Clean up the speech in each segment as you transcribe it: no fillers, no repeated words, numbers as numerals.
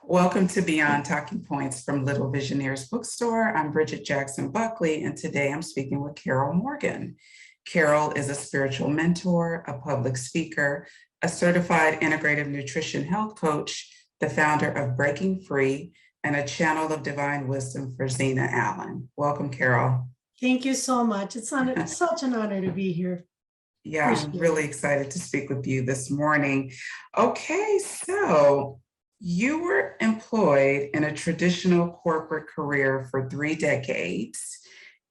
Welcome to Beyond Talking Points from Little Visionaries Bookstore. I'm Bridgitte Jackson-Buckley, and today I'm speaking with Carol Morgan. Carol is a spiritual mentor, a public speaker, a certified integrative nutrition health coach, the founder of Breaking Free, and a channel of divine wisdom for Xina Allen. Welcome, Carol. Thank you so much. It's such an honor to be here. Yeah, I'm really excited to speak with you this morning. Okay, so you were employed in a traditional corporate career for 3 decades,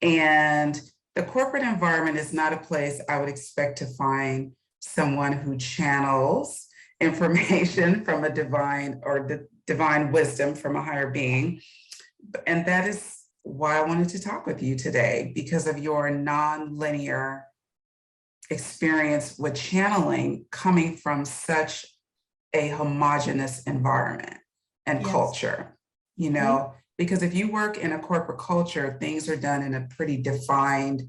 and the corporate environment is not a place I would expect to find someone who channels information from a divine or the divine wisdom from a higher being. And that is why I wanted to talk with you today, because of your non-linear experience with channeling coming from such a homogenous environment and culture, you know, because if you work in a corporate culture, things are done in a pretty defined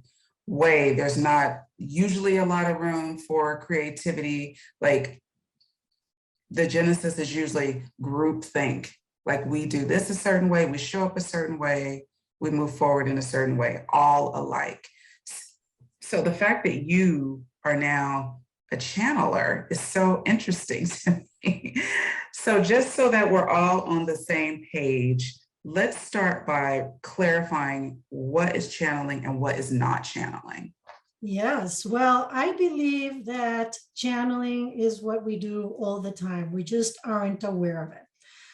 way. There's not usually a lot of room for creativity. Like the genesis is usually groupthink. Like we do this a certain way, we show up a certain way, we move forward in a certain way, all alike. So the fact that you are now a channeler is so interesting to me. So just so that we're all on the same page, let's start by clarifying what is channeling and what is not channeling. Yes, well, I believe that channeling is what we do all the time. We just aren't aware of it.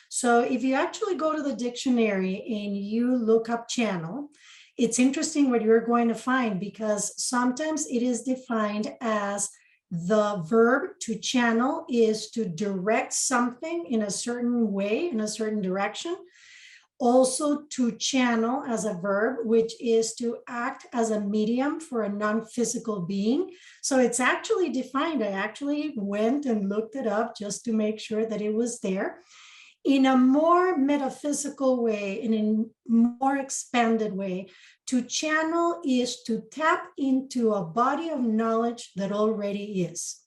So if you actually go to the dictionary and you look up channel, it's interesting what you're going to find, because sometimes it is defined as the verb to channel is to direct something in a certain way, in a certain direction. Also to channel as a verb, which is to act as a medium for a non-physical being. So it's actually defined. I actually went and looked it up just to make sure that it was there. In a more metaphysical way, in a more expanded way, to channel is to tap into a body of knowledge that already is.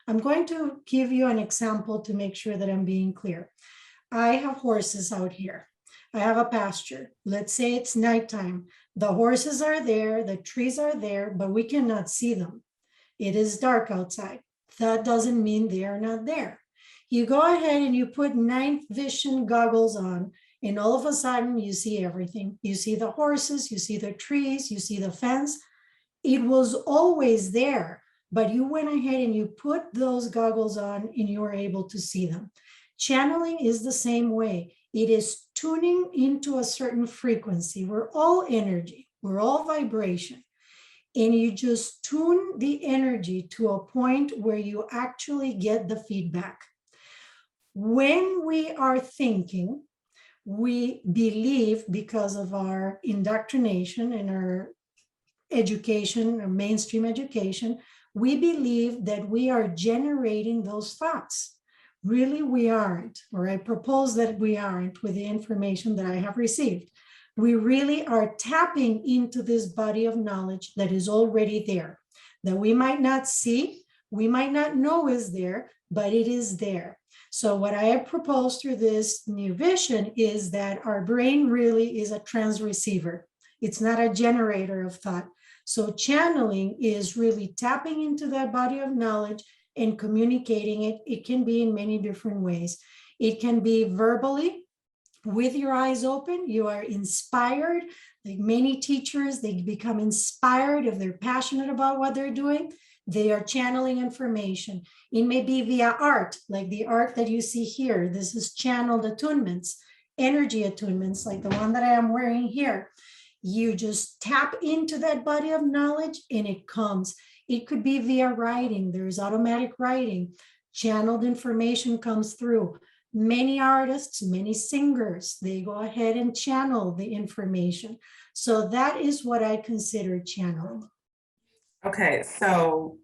I'm going to give you an example to make sure that I'm being clear. I have horses out here. I have a pasture. Let's say it's nighttime. The horses are there, the trees are there, but we cannot see them. It is dark outside. That doesn't mean they are not there. You go ahead and you put night vision goggles on, and all of a sudden you see everything. You see the horses, you see the trees, you see the fence. It was always there, but you went ahead and you put those goggles on and you were able to see them. Channeling is the same way. It is tuning into a certain frequency. We're all energy, we're all vibration. And you just tune the energy to a point where you actually get the feedback. When we are thinking, we believe, because of our indoctrination and our education, our mainstream education, we believe that we are generating those thoughts. Really, we aren't, or I propose that we aren't with the information that I have received. We really are tapping into this body of knowledge that is already there, that we might not see, we might not know is there, but it is there. So what I have proposed through this new vision is that our brain really is a transreceiver. It's not a generator of thought. So channeling is really tapping into that body of knowledge and communicating it. It can be in many different ways. It can be verbally, with your eyes open. You are inspired. Like many teachers, they become inspired if they're passionate about what they're doing. They are channeling information. It may be via art, like the art that you see here. This is channeled attunements, energy attunements, like the one that I am wearing here. You just tap into that body of knowledge and it comes. It could be via writing. There's automatic writing. Channeled information comes through. Many artists, many singers, they go ahead and channel the information. So that is what I consider channeling. Okay, so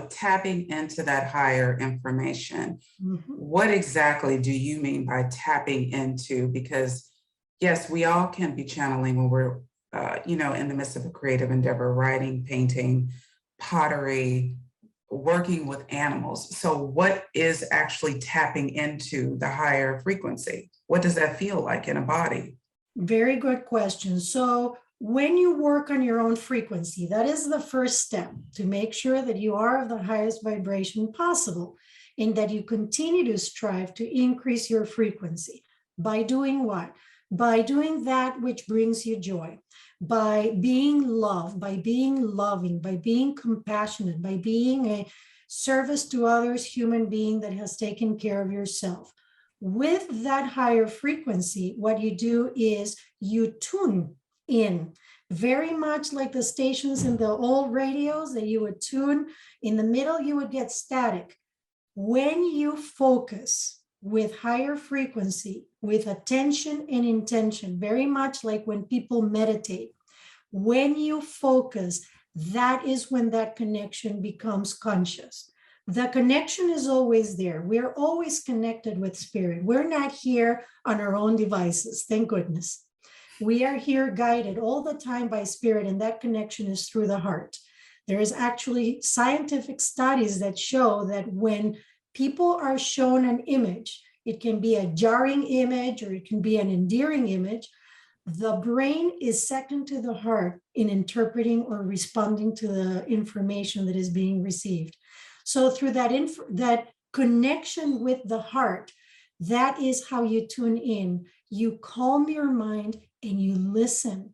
tapping into that higher information, what exactly do you mean by tapping into? Because yes, we all can be channeling when we're, in the midst of a creative endeavor, writing, painting, pottery, working with animals. So what is actually tapping into the higher frequency? what does that feel like in a body? Very good question. So when you work on your own frequency, that is the first step to make sure that you are of the highest vibration possible and that you continue to strive to increase your frequency. By doing what? By doing that which brings you joy, by being loved, by being loving, by being compassionate, by being a service to others, human being that has taken care of yourself. With that higher frequency, what you do is you tune in, very much like the stations in the old radios that you would tune. In the middle, you would get static. When you focus with higher frequency, with attention and intention, very much like when people meditate, when you focus, that is when that connection becomes conscious. The connection is always there. We're always connected with spirit. We're not here on our own devices, thank goodness. We are here guided all the time by spirit, and that connection is through the heart. There is actually scientific studies that show that when people are shown an image, it can be a jarring image or it can be an endearing image, the brain is second to the heart in interpreting or responding to the information that is being received. So through that connection with the heart, that is how you tune in. You calm your mind and you listen.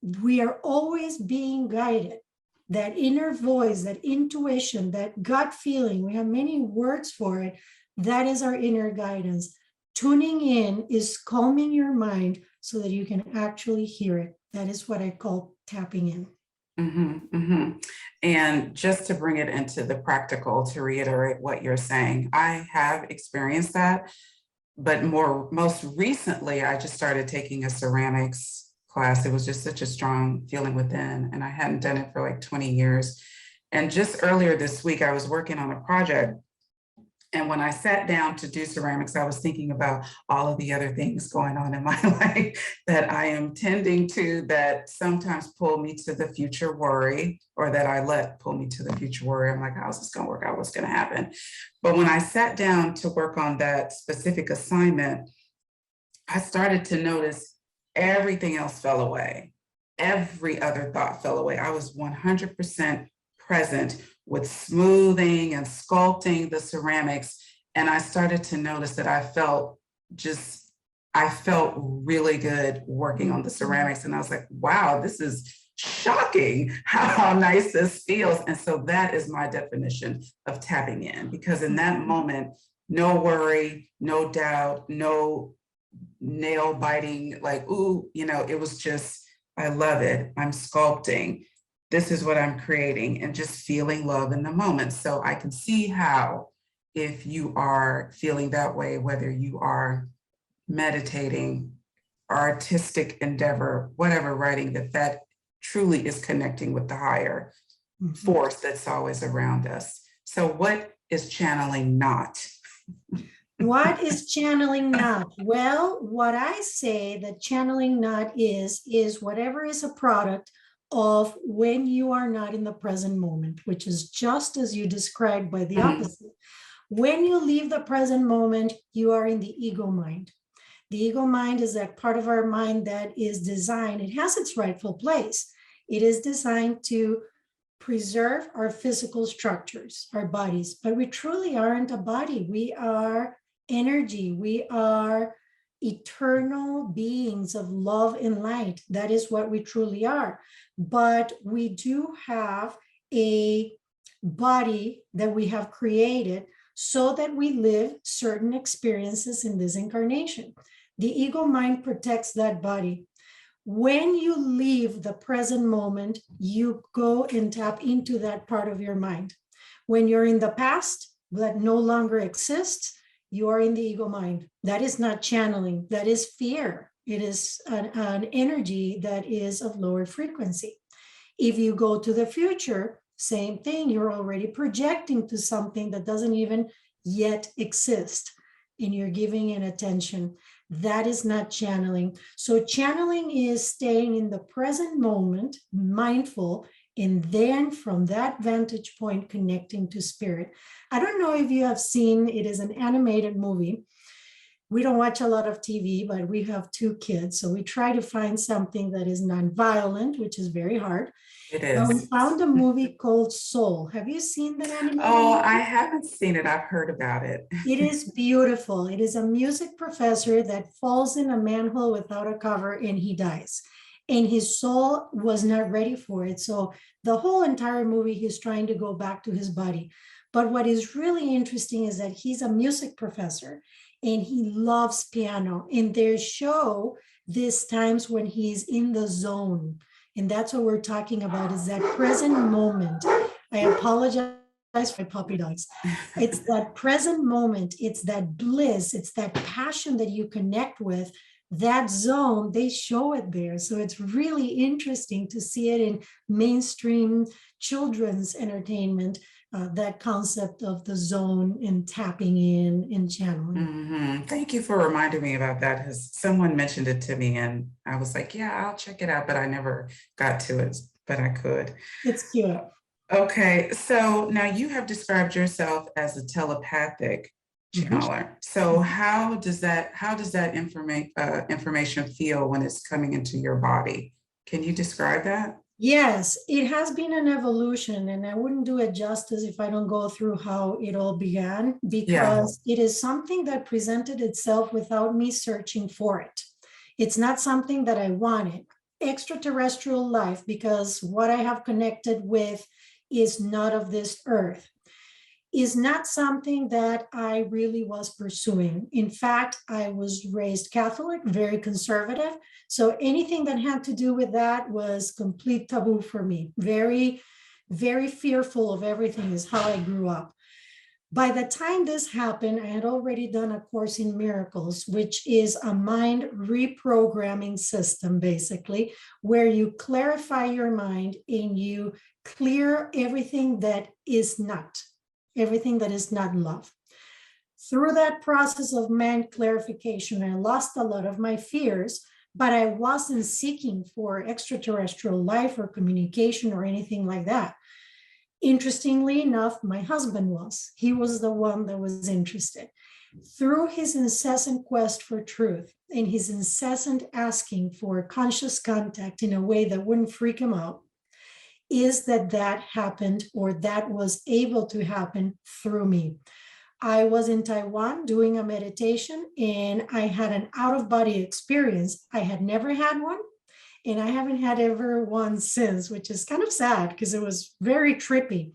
We are always being guided. That inner voice, that intuition, that gut feeling, we have many words for it. That is our inner guidance. Tuning in is calming your mind so that you can actually hear it. That is what I call tapping in. And just to bring it into the practical, to reiterate what you're saying, I have experienced that, but most recently, I just started taking a ceramics class. It was just such a strong feeling within, and I hadn't done it for like 20 years. And just earlier this week, I was working on a project. And when I sat down to do ceramics, I was thinking about all of the other things going on in my life that I am tending to, that sometimes pull me to the future worry, or that I let pull me to the future worry. I'm like, how's this going to work out? What's going to happen? But when I sat down to work on that specific assignment, I started to notice everything else fell away. Every other thought fell away. I was 100% present with smoothing and sculpting the ceramics. And I started to notice that I felt really good working on the ceramics. And I was like, wow, this is shocking how nice this feels. And so that is my definition of tapping in, because in that moment, no worry, no doubt, no nail biting, like, ooh, it was just, I love it. I'm sculpting. This is what I'm creating, and just feeling love in the moment. So I can see how, if you are feeling that way, whether you are meditating, artistic endeavor, whatever, writing, that truly is connecting with the higher force that's always around us. So what is channeling not? What is channeling not? Well, what I say that channeling not is whatever is a product of when you are not in the present moment, which is just as you described by the opposite. When you leave the present moment, you are in the ego mind. The ego mind is that part of our mind that is designed, it has its rightful place. It is designed to preserve our physical structures, our bodies, but we truly aren't a body. We are energy. We are eternal beings of love and light. That is what we truly are. But we do have a body that we have created so that we live certain experiences in this incarnation. The ego mind protects that body. When you leave the present moment, you go and tap into that part of your mind. When you're in the past that no longer exists, you are in the ego mind. That is not channeling, that is fear. It is an energy that is of lower frequency. If you go to the future, same thing, you're already projecting to something that doesn't even yet exist, and you're giving it attention. That is not channeling. So channeling is staying in the present moment, mindful, and then from that vantage point, connecting to spirit. I don't know if you have seen, it is an animated movie. We don't watch a lot of TV, but we have 2 kids. So we try to find something that is non-violent, which is very hard. It But we is. found a movie called Soul. Have you seen that animated Oh, I movie? haven't seen it. I've heard about it. It is beautiful. It is a music professor that falls in a manhole without a cover and he dies. And his soul was not ready for it. So the whole entire movie, he's trying to go back to his body. But what is really interesting is that he's a music professor and he loves piano. And their show, these times when he's in the zone. And that's what we're talking about, is that present moment. I apologize for puppy dogs. It's that present moment, it's that bliss, it's that passion that you connect with. That zone, they show it there. So it's really interesting to see it in mainstream children's entertainment, that concept of the zone and tapping in and channeling. Thank you for reminding me about that, because someone mentioned it to me and I was like, yeah, I'll check it out, but I never got to it, but I could. It's cute. Okay, so now you have described yourself as a telepathic channeler. So how does that information feel when it's coming into your body? Can you describe that? Yes, it has been an evolution, and I wouldn't do it justice if I don't go through how it all began, Yeah. because it is something that presented itself without me searching for it. It's not something that I wanted. Extraterrestrial life, because what I have connected with is not of this earth, is not something that I really was pursuing. In fact, I was raised Catholic, very conservative. So anything that had to do with that was complete taboo for me. Very, very fearful of everything is how I grew up. By the time this happened, I had already done a course in miracles, which is a mind reprogramming system, basically, where you clarify your mind and you clear everything that is not love. Through that process of mind clarification, I lost a lot of my fears, but I wasn't seeking for extraterrestrial life or communication or anything like that. Interestingly enough, my husband was. He was the one that was interested. Through his incessant quest for truth and his incessant asking for conscious contact in a way that wouldn't freak him out, is that happened, or that was able to happen through me. I was in Taiwan doing a meditation and I had an out-of-body experience. I had never had one, and I haven't had ever one since, which is kind of sad because it was very trippy.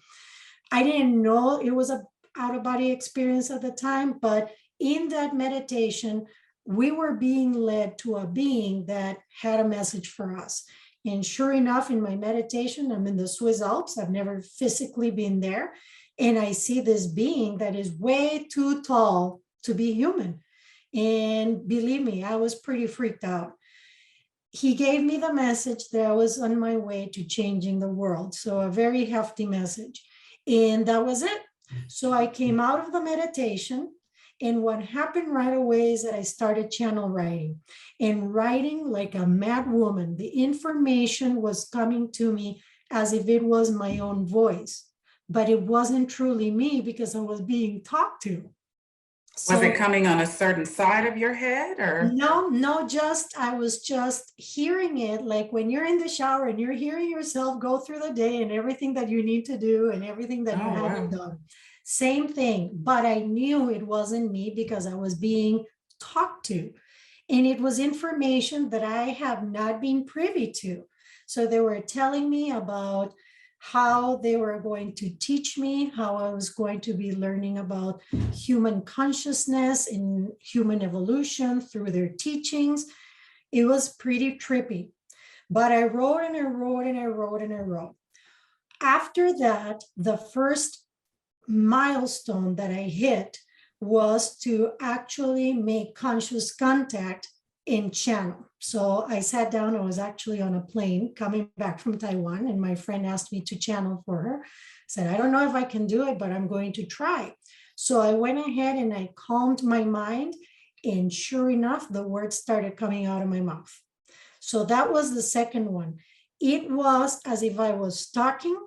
I didn't know it was a out-of-body experience at the time, but in that meditation, we were being led to a being that had a message for us. And sure enough, in my meditation, I'm in the Swiss Alps. I've never physically been there. And I see this being that is way too tall to be human. And believe me, I was pretty freaked out. He gave me the message that I was on my way to changing the world. So a very hefty message. And that was it. So I came out of the meditation. And what happened right away is that I started channel writing and writing like a mad woman. The information was coming to me as if it was my own voice, but it wasn't truly me because I was being talked to. Was it coming on a certain side of your head or? No, I was just hearing it, like when you're in the shower and you're hearing yourself go through the day and everything that you need to do and everything that you haven't done. Same thing, but I knew it wasn't me because I was being talked to. And it was information that I have not been privy to. So they were telling me about how they were going to teach me, how I was going to be learning about human consciousness and human evolution through their teachings. It was pretty trippy, but I wrote and I wrote and I wrote and I wrote. After that, the first milestone that I hit was to actually make conscious contact in channel. So I sat down, I was actually on a plane coming back from Taiwan, and my friend asked me to channel for her. I said, I don't know if I can do it, but I'm going to try. So I went ahead and I calmed my mind, and sure enough, the words started coming out of my mouth. So that was the second one. It was as if I was talking,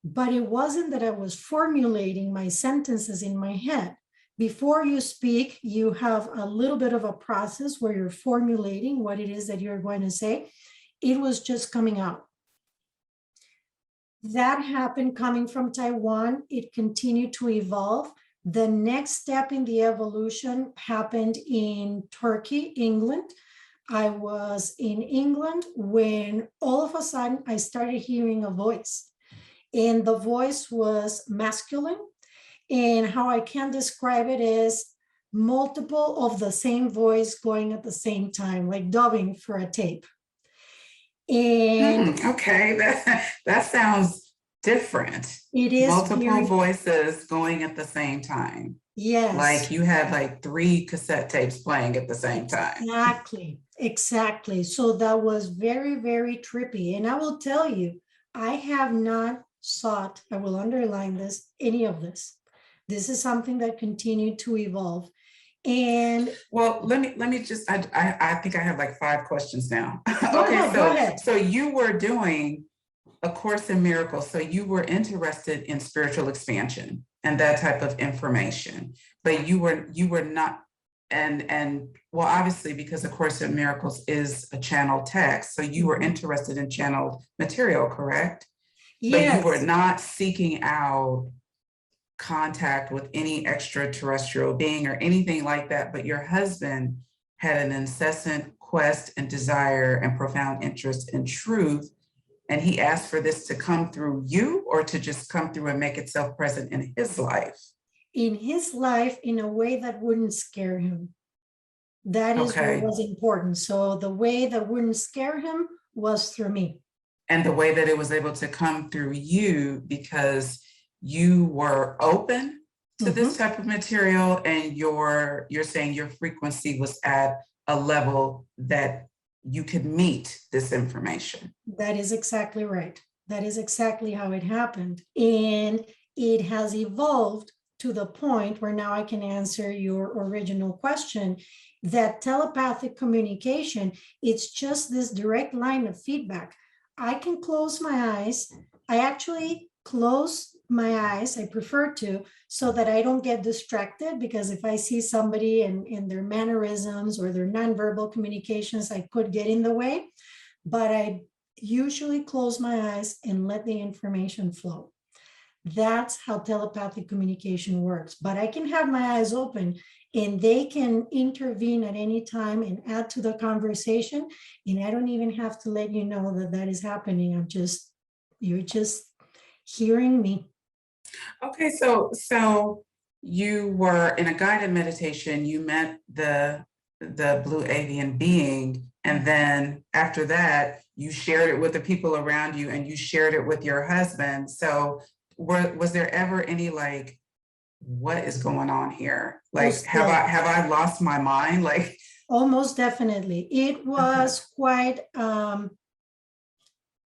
but it wasn't that I was formulating my sentences in my head. before you speak, you have a little bit of a process where you're formulating what it is that you're going to say. It was just coming out. That happened coming from Taiwan. It continued to evolve. The next step in the evolution happened in Turkey, England. I was in England when all of a sudden I started hearing a voice, and the voice was masculine. And how I can describe it is multiple of the same voice going at the same time, like dubbing for a tape. And okay, that sounds different. it is multiple voices going at the same time. Yes. Like you had like 3 cassette tapes playing at the same time. Exactly. So that was very, very trippy. And I will tell you, I have not sought, I will underline this, any of this. This is something that continued to evolve. And well, let me just, I think I have like 5 questions now. Go ahead. So you were doing A Course in Miracles. So you were interested in spiritual expansion and that type of information, but you were not, and well, obviously because A Course in Miracles is a channeled text. So you were interested in channeled material, correct? Yes. But you were not seeking out contact with any extraterrestrial being or anything like that, but your husband had an incessant quest and desire and profound interest in truth, and he asked for this to come through you or to just come through and make itself present in his life? In his life, in a way that wouldn't scare him. That is what was important. So the way that wouldn't scare him was through me. And the way that it was able to come through you because you were open to this type of material, and you're saying your frequency was at a level that you could meet this information. That is exactly right. That is exactly how it happened. And it has evolved to the point where now I can answer your original question, that telepathic communication, it's just this direct line of feedback. I can close my eyes. I actually close my eyes, I prefer to, so that I don't get distracted, because if I see somebody and their mannerisms or their nonverbal communications, I could get in the way. But I usually close my eyes and let the information flow. That's how telepathic communication works. But I can have my eyes open and they can intervene at any time and add to the conversation. And I don't even have to let you know that that is happening. You're just hearing me. Okay, so you were in a guided meditation, you met the blue avian being, and then after that, you shared it with the people around you and you shared it with your husband. So was there ever any like, what is going on here? Like, have I lost my mind? Like, almost definitely. It was quite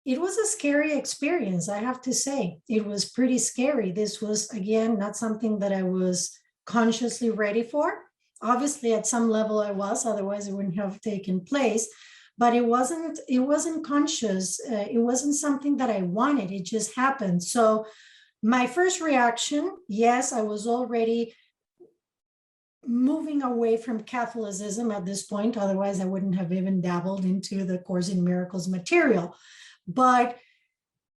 it was a scary experience, I have to say. It was pretty scary. This was, again, not something that I was consciously ready for. Obviously, at some level I was, otherwise it wouldn't have taken place. But it wasn't conscious. It wasn't something that I wanted. It just happened. So my first reaction, yes, I was already moving away from Catholicism at this point. Otherwise, I wouldn't have even dabbled into the Course in Miracles material. But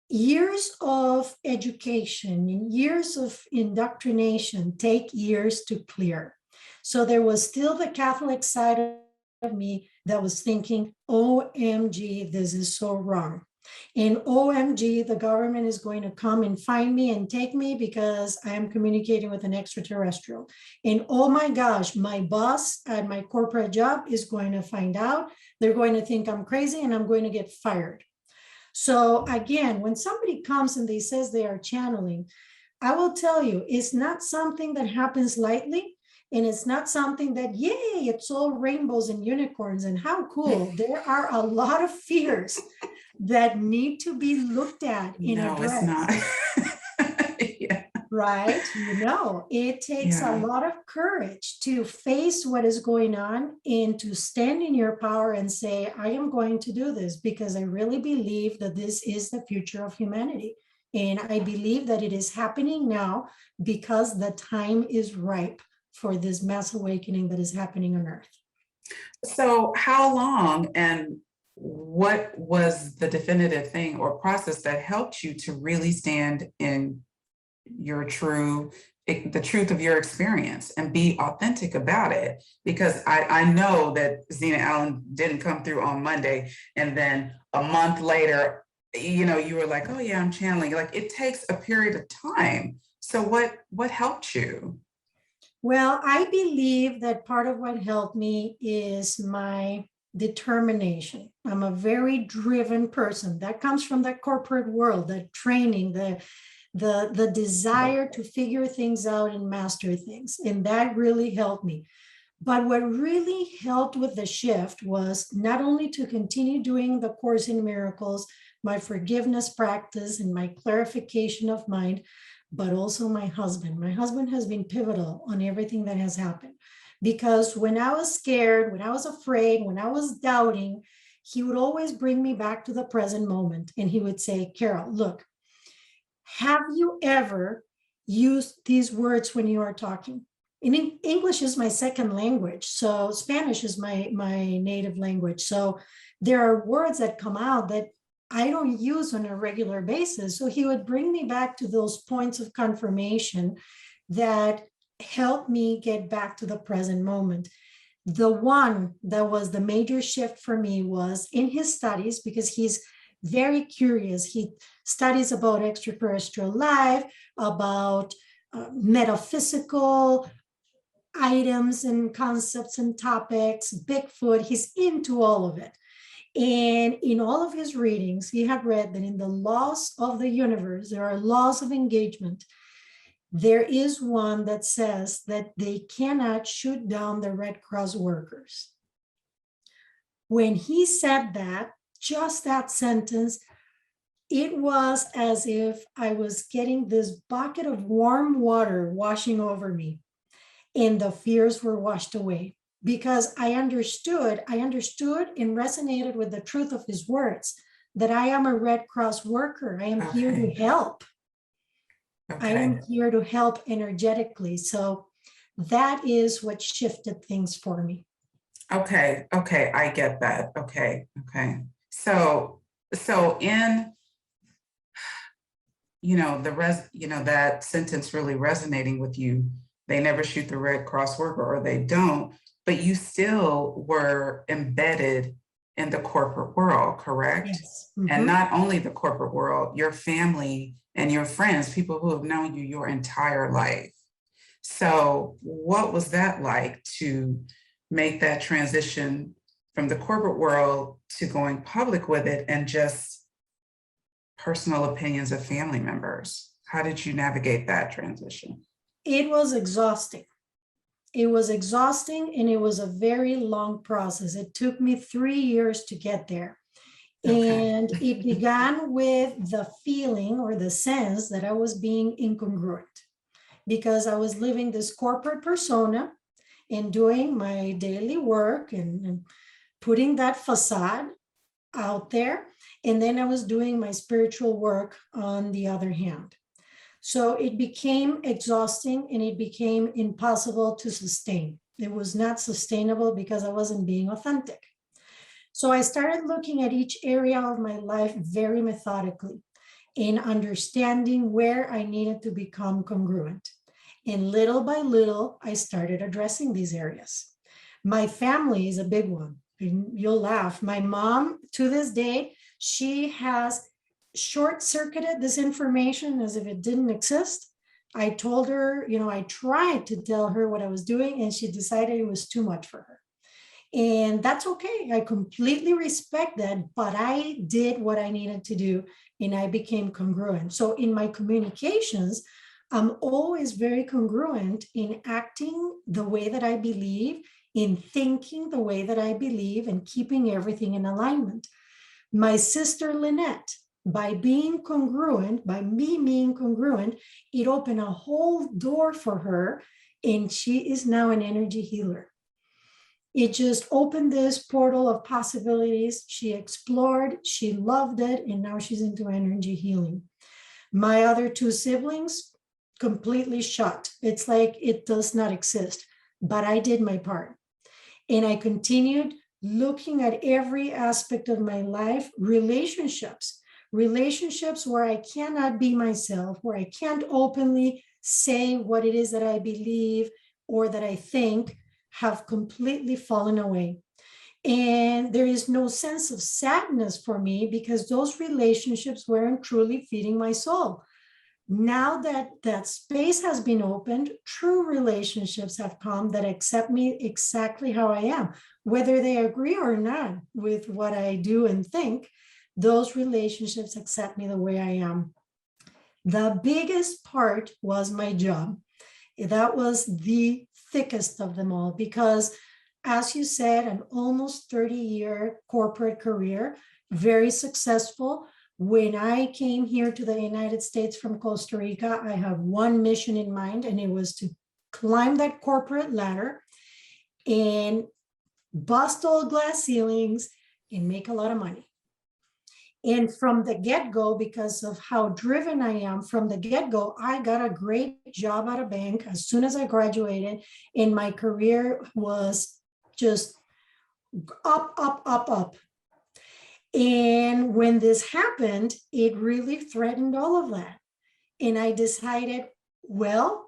years of education and years of indoctrination take years to clear. So there was still the Catholic side of me that was thinking, OMG, this is so wrong. And OMG, the government is going to come and find me and take me because I am communicating with an extraterrestrial. And oh my gosh, my boss at my corporate job is going to find out. They're going to think I'm crazy and I'm going to get fired. So again, when somebody comes and they says they are channeling, I will tell you, it's not something that happens lightly. And it's not something that, yay, it's all rainbows and unicorns and how cool. There are a lot of fears that need to be looked at and addressed. It's not. Yeah. Right? It takes a lot of courage to face what is going on and to stand in your power and say, I am going to do this because I really believe that this is the future of humanity. And I believe that it is happening now because the time is ripe for this mass awakening that is happening on Earth. So how long and what was the definitive thing or process that helped you to really stand in your the truth of your experience and be authentic about it? Because I know that Xina Allen didn't come through on Monday and then a month later, you were like, oh yeah, I'm channeling. Like, it takes a period of time. So what helped you? Well, I believe that part of what helped me is my determination. I'm a very driven person. That comes from that corporate world, that training, the desire to figure things out and master things. And that really helped me. But what really helped with the shift was not only to continue doing the Course in Miracles, my forgiveness practice, and my clarification of mind, but also my husband. My husband has been pivotal on everything that has happened. Because when I was scared, when I was afraid, when I was doubting, he would always bring me back to the present moment. And he would say, Carol, look, have you ever used these words when you are talking? In English is my second language, so Spanish is my native language. So there are words that come out that I don't use on a regular basis. So he would bring me back to those points of confirmation that helped me get back to the present moment. The one that was the major shift for me was in his studies, because he's very curious. He studies about extraterrestrial life, about metaphysical items and concepts and topics, Bigfoot. He's into all of it. And in all of his readings, he had read that in the laws of the universe, there are laws of engagement. There is one that says that they cannot shoot down the Red Cross workers. When he said that, just that sentence, it was as if I was getting this bucket of warm water washing over me, and the fears were washed away. Because I understood and resonated with the truth of his words, that I am a Red Cross worker. I am here to help. I am here to help energetically. So that is what shifted things for me. Okay, I get that. Okay. So in, that sentence really resonating with you, they never shoot the Red Cross worker, or they don't, but you still were embedded in the corporate world, correct? Yes. Mm-hmm. And not only the corporate world, your family and your friends, people who have known you your entire life. So what was that like to make that transition from the corporate world to going public with it and just personal opinions of family members? How did you navigate that transition? It was exhausting. It was exhausting, and it was a very long process. It took me 3 years to get there. And it began with the feeling or the sense that I was being incongruent, because I was living this corporate persona and doing my daily work and putting that facade out there. And then I was doing my spiritual work on the other hand. So it became exhausting, and it became impossible to sustain. It was not sustainable because I wasn't being authentic. So I started looking at each area of my life very methodically, in understanding where I needed to become congruent. And little by little, I started addressing these areas. My family is a big one. You'll laugh. My mom, to this day, she has short-circuited this information as if it didn't exist. I told her, I tried to tell her what I was doing, and she decided it was too much for her. And that's okay. I completely respect that, but I did what I needed to do, and I became congruent. So in my communications, I'm always very congruent in acting the way that I believe, in thinking the way that I believe, and keeping everything in alignment. My sister Lynette, by being congruent, by me being congruent, it opened a whole door for her, and she is now an energy healer. It just opened this portal of possibilities. She explored, she loved it, and now she's into energy healing. My other two siblings, completely shut. It's like it does not exist. But I did my part. And I continued looking at every aspect of my life, relationships where I cannot be myself, where I can't openly say what it is that I believe or that I think, have completely fallen away. And there is no sense of sadness for me because those relationships weren't truly feeding my soul. Now that that space has been opened, true relationships have come that accept me exactly how I am, whether they agree or not with what I do and think. Those relationships accept me the way I am. The biggest part was my job. That was the thickest of them all because, as you said, an almost 30-year corporate career, very successful. When I came here to the United States from Costa Rica, I have one mission in mind, and it was to climb that corporate ladder and bust all glass ceilings and make a lot of money. And from the get-go, because of how driven I am, from the get-go, I got a great job at a bank as soon as I graduated, and my career was just up, up, up, up. And when this happened, it really threatened all of that. And I decided, well,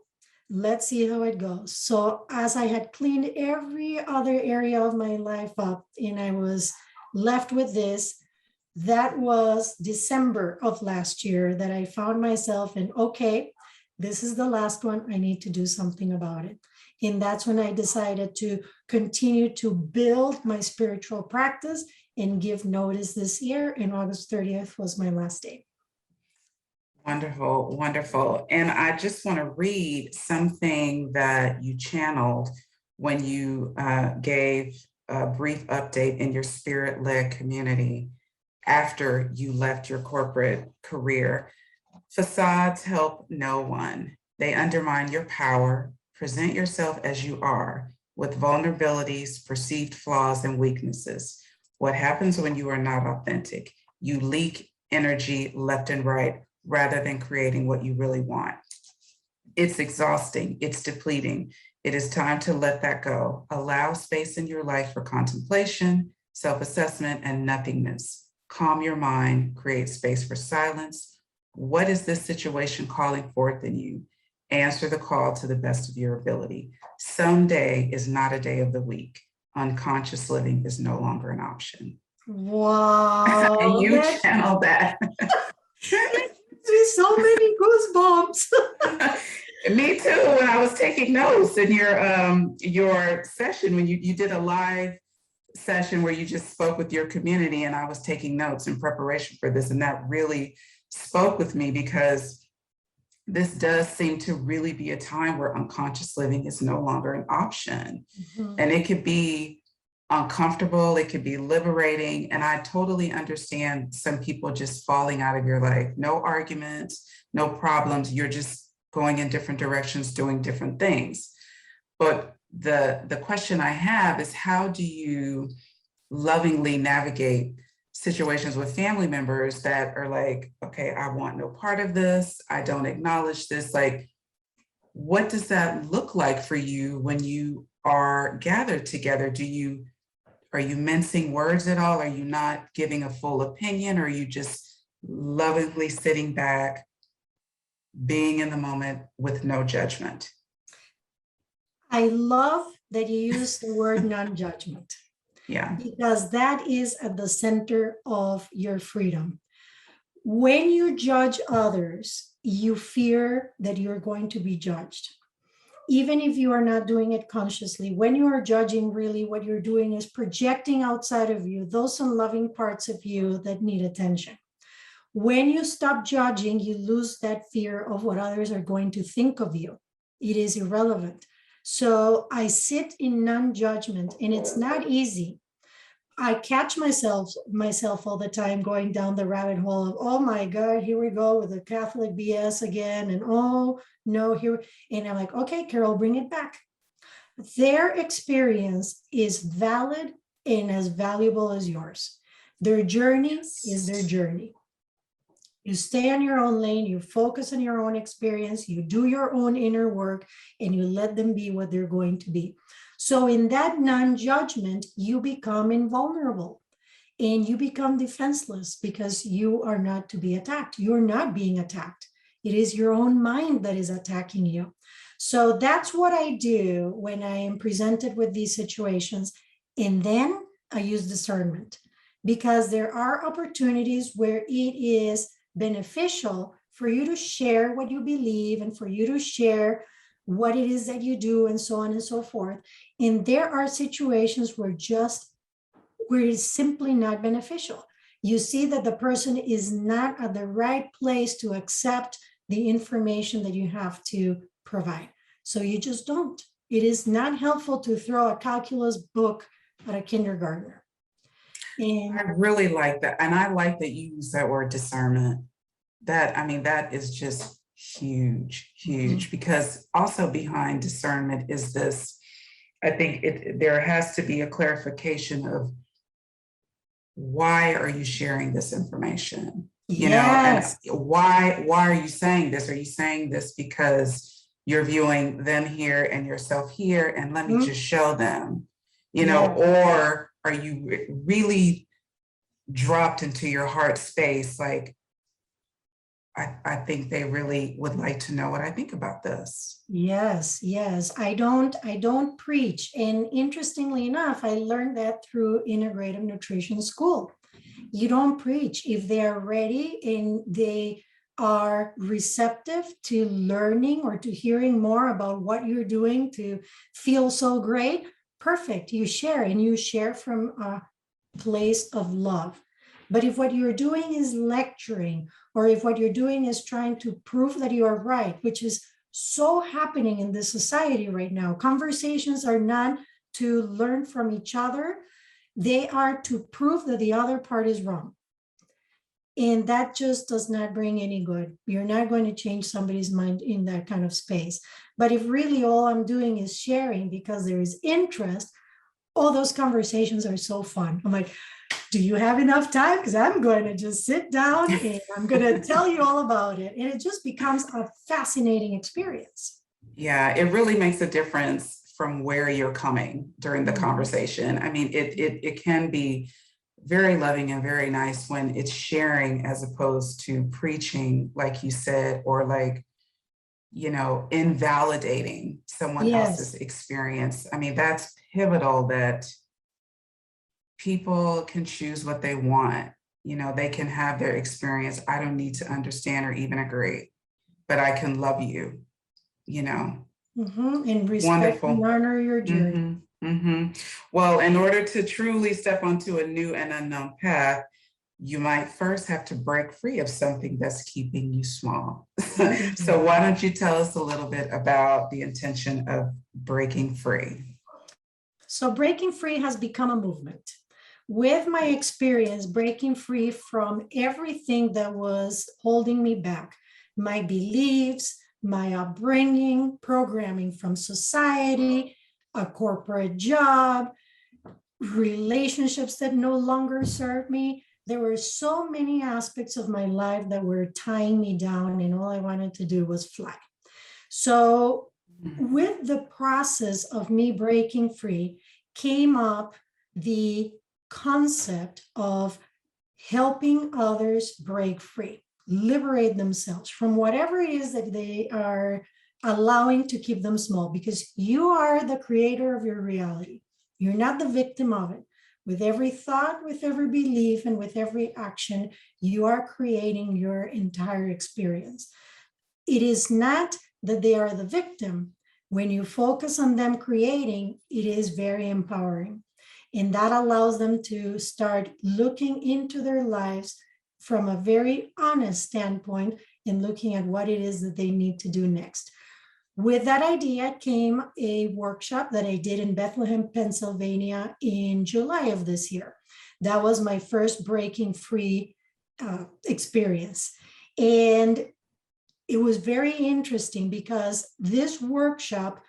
let's see how it goes. So as I had cleaned every other area of my life up and I was left with this, that was December of last year that I found myself in, okay, this is the last one. I need to do something about it. And that's when I decided to continue to build my spiritual practice and give notice this year. And August 30th was my last day. Wonderful, wonderful. And I just want to read something that you channeled when you gave a brief update in your spirit-led community after you left your corporate career. Facades help no one. They undermine your power. Present yourself as you are, with vulnerabilities, perceived flaws, and weaknesses. What happens when you are not authentic? You leak energy left and right rather than creating what you really want. It's exhausting. It's depleting. It is time to let that go. Allow space in your life for contemplation, self-assessment, and nothingness. Calm your mind. Create space for silence. What is this situation calling forth in you? Answer the call to the best of your ability. Someday is not a day of the week. Unconscious living is no longer an option. Wow. And you channel that. There's so many goosebumps. Me too. When I was taking notes in your session, when you did a live session where you just spoke with your community, and I was taking notes in preparation for this, and that really spoke with me because this does seem to really be a time where unconscious living is no longer an option. Mm-hmm. And it could be uncomfortable, it could be liberating. And I totally understand some people just falling out of your life. No arguments, no problems. You're just going in different directions, doing different things. But the question I have is, how do you lovingly navigate situations with family members that are like, okay, I want no part of this. I don't acknowledge this. Like, what does that look like for you when you are gathered together? Are you mincing words at all? Are you not giving a full opinion? Or are you just lovingly sitting back, being in the moment with no judgment? I love that you use the word non-judgment. Yeah. Because that is at the center of your freedom. When you judge others, you fear that you're going to be judged. Even if you are not doing it consciously, when you are judging, really what you're doing is projecting outside of you those unloving parts of you that need attention. When you stop judging, you lose that fear of what others are going to think of you. It is irrelevant. So I sit in non-judgment, and it's not easy. I catch myself all the time going down the rabbit hole of, oh my God, here we go with the Catholic BS again. And oh no, here. And I'm like, okay, Carol, bring it back. Their experience is valid and as valuable as yours. Their journey is their journey. You stay on your own lane, you focus on your own experience, you do your own inner work, and you let them be what they're going to be. So in that non-judgment, you become invulnerable and you become defenseless because you are not to be attacked. You're not being attacked. It is your own mind that is attacking you. So that's what I do when I am presented with these situations. And then I use discernment, because there are opportunities where it is beneficial for you to share what you believe and for you to share what it is that you do and so on and so forth. And there are situations where it's simply not beneficial. You see that the person is not at the right place to accept the information that you have to provide. So you just don't. It is not helpful to throw a calculus book at a kindergartner. And I really like that. And I like that you use that word discernment. That is just huge, huge, because also behind discernment is this, I think there has to be a clarification of why are you sharing this information? yes, And why are you saying this? Are you saying this because you're viewing them here and yourself here, and let me just show them, yeah. or are you really dropped into your heart space? Like, I think they really would like to know what I think about this. Yes, yes. I don't preach. And interestingly enough, I learned that through Integrative Nutrition School. You don't preach. If they are ready and they are receptive to learning or to hearing more about what you're doing to feel so great, perfect. You share, and you share from a place of love. But if what you're doing is lecturing, or if what you're doing is trying to prove that you are right, which is so happening in this society right now, conversations are not to learn from each other. They are to prove that the other part is wrong. And that just does not bring any good. You're not going to change somebody's mind in that kind of space. But if really all I'm doing is sharing because there is interest, all those conversations are so fun. I'm like, do you have enough time? Because I'm going to just sit down and I'm going to tell you all about it. And it just becomes a fascinating experience. Yeah, it really makes a difference from where you're coming during the conversation. It can be very loving and very nice when it's sharing as opposed to preaching, like you said, or like, invalidating someone else's experience. That's pivotal, that people can choose what they want. They can have their experience. I don't need to understand or even agree, but I can love you, And respect Wonderful. and honor your journey. Well, in order to truly step onto a new and unknown path, you might first have to break free of something that's keeping you small. So why don't you tell us a little bit about the intention of breaking free? So breaking free has become a movement. With my experience, breaking free from everything that was holding me back, my beliefs, my upbringing, programming from society, a corporate job, relationships that no longer serve me. There were so many aspects of my life that were tying me down, and all I wanted to do was fly. So with the process of me breaking free came up the concept of helping others break free, liberate themselves from whatever it is that they are allowing to keep them small, because you are the creator of your reality. You're not the victim of it. With every thought, with every belief, and with every action, you are creating your entire experience. It is not that they are the victim. When you focus on them creating, it is very empowering. And that allows them to start looking into their lives from a very honest standpoint and looking at what it is that they need to do next. With that idea came a workshop that I did in Bethlehem, Pennsylvania in July of this year. That was my first breaking free experience. And it was very interesting because this workshop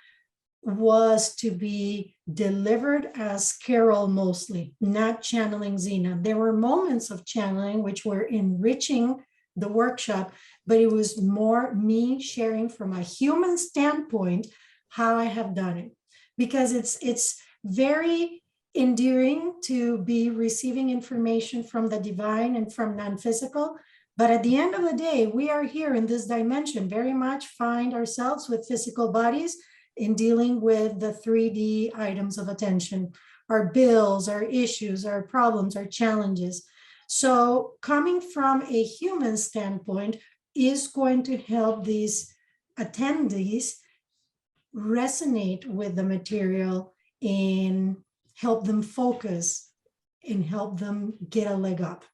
was to be delivered as Carol mostly, not channeling Xina. There were moments of channeling which were enriching the workshop, but it was more me sharing from a human standpoint how I have done it, because it's very endearing to be receiving information from the divine and from non-physical. But at the end of the day, we are here in this dimension, very much find ourselves with physical bodies in dealing with the 3D items of attention, our bills, our issues, our problems, our challenges. So coming from a human standpoint is going to help these attendees resonate with the material and help them focus and help them get a leg up.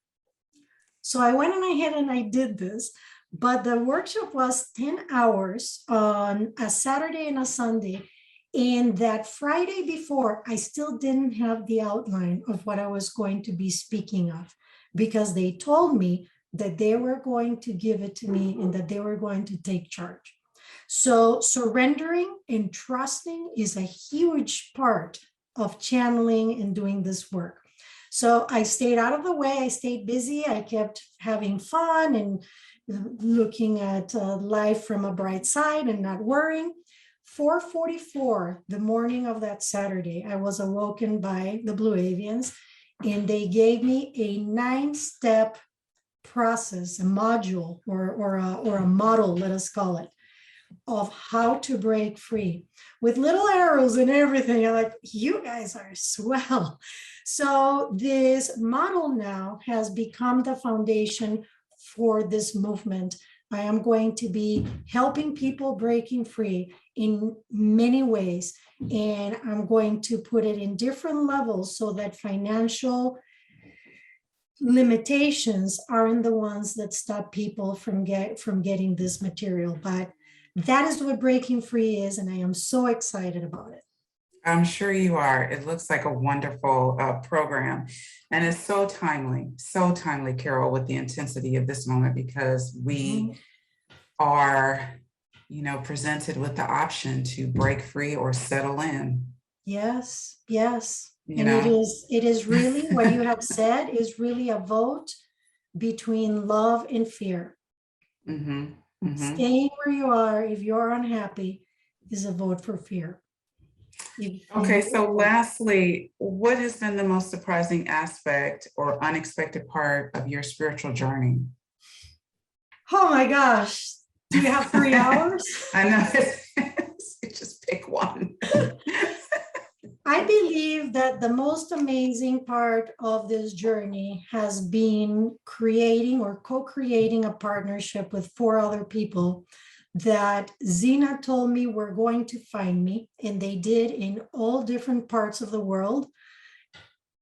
So I went ahead and I did this, but the workshop was 10 hours on a Saturday and a Sunday. And that Friday before, I still didn't have the outline of what I was going to be speaking of, because they told me that they were going to give it to me and that they were going to take charge. So surrendering and trusting is a huge part of channeling and doing this work. So I stayed out of the way. I stayed busy. I kept having fun and looking at life from a bright side and not worrying. 4:44, the morning of that Saturday, I was awoken by the Blue Avians, and they gave me a 9-step process, a module or a model, let us call it, of how to break free with little arrows and everything. I'm like, you guys are swell. So this model now has become the foundation for this movement. I am going to be helping people breaking free in many ways. And I'm going to put it in different levels so that financial limitations aren't the ones that stop people from getting this material. But that is what breaking free is, and I am so excited about it. I'm sure you are. It looks like a wonderful program, and it's so timely, Carol, with the intensity of this moment, because we are, presented with the option to break free or settle in. Yes, yes. And it is really what you have said is really a vote between love and fear. Mm-hmm. Mm-hmm. Staying where you are, if you're unhappy, is a vote for fear. Okay, so lastly, what has been the most surprising aspect or unexpected part of your spiritual journey? Oh my gosh. Do you have 3 hours? I know. Just pick one. I believe that the most amazing part of this journey has been creating or co-creating a partnership with 4 other people that Xina told me were going to find me, and they did, in all different parts of the world.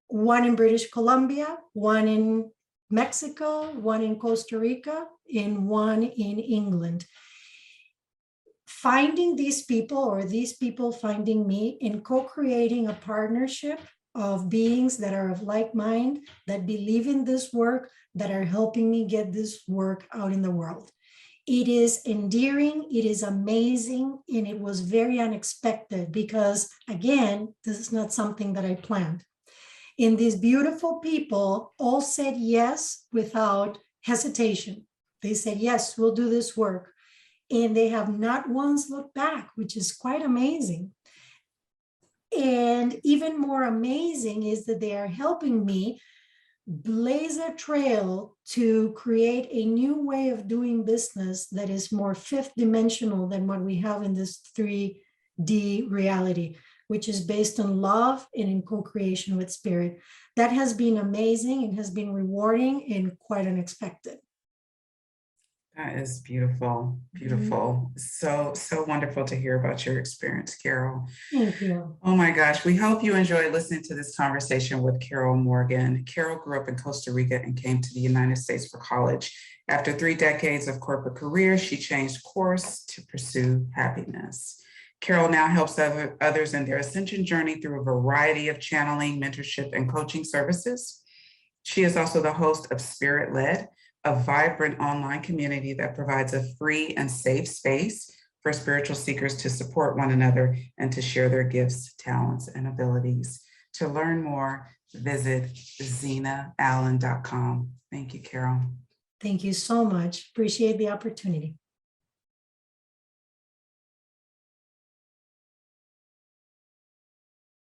One in British Columbia, one in Mexico, one in Costa Rica, and one in England. Finding these people, or these people finding me, and co-creating a partnership of beings that are of like mind, that believe in this work, that are helping me get this work out in the world. It is endearing, it is amazing, and it was very unexpected because, again, this is not something that I planned. And these beautiful people all said yes without hesitation. They said, yes, we'll do this work. And they have not once looked back, which is quite amazing. And even more amazing is that they are helping me blaze a trail to create a new way of doing business that is more 5th dimensional than what we have in this 3D reality, which is based on love and in co-creation with spirit. That has been amazing and has been rewarding and quite unexpected. That is beautiful, beautiful. So wonderful to hear about your experience, Carol. Thank you. Oh my gosh, we hope you enjoyed listening to this conversation with Carol Morgan. Carol grew up in Costa Rica and came to the United States for college. After 3 decades of corporate career, she changed course to pursue happiness. Carol now helps others in their ascension journey through a variety of channeling, mentorship, and coaching services. She is also the host of Spirit Led, a vibrant online community that provides a free and safe space for spiritual seekers to support one another and to share their gifts, talents, and abilities. To learn more, visit XinaAllen.com. Thank you, Carol. Thank you so much. Appreciate the opportunity.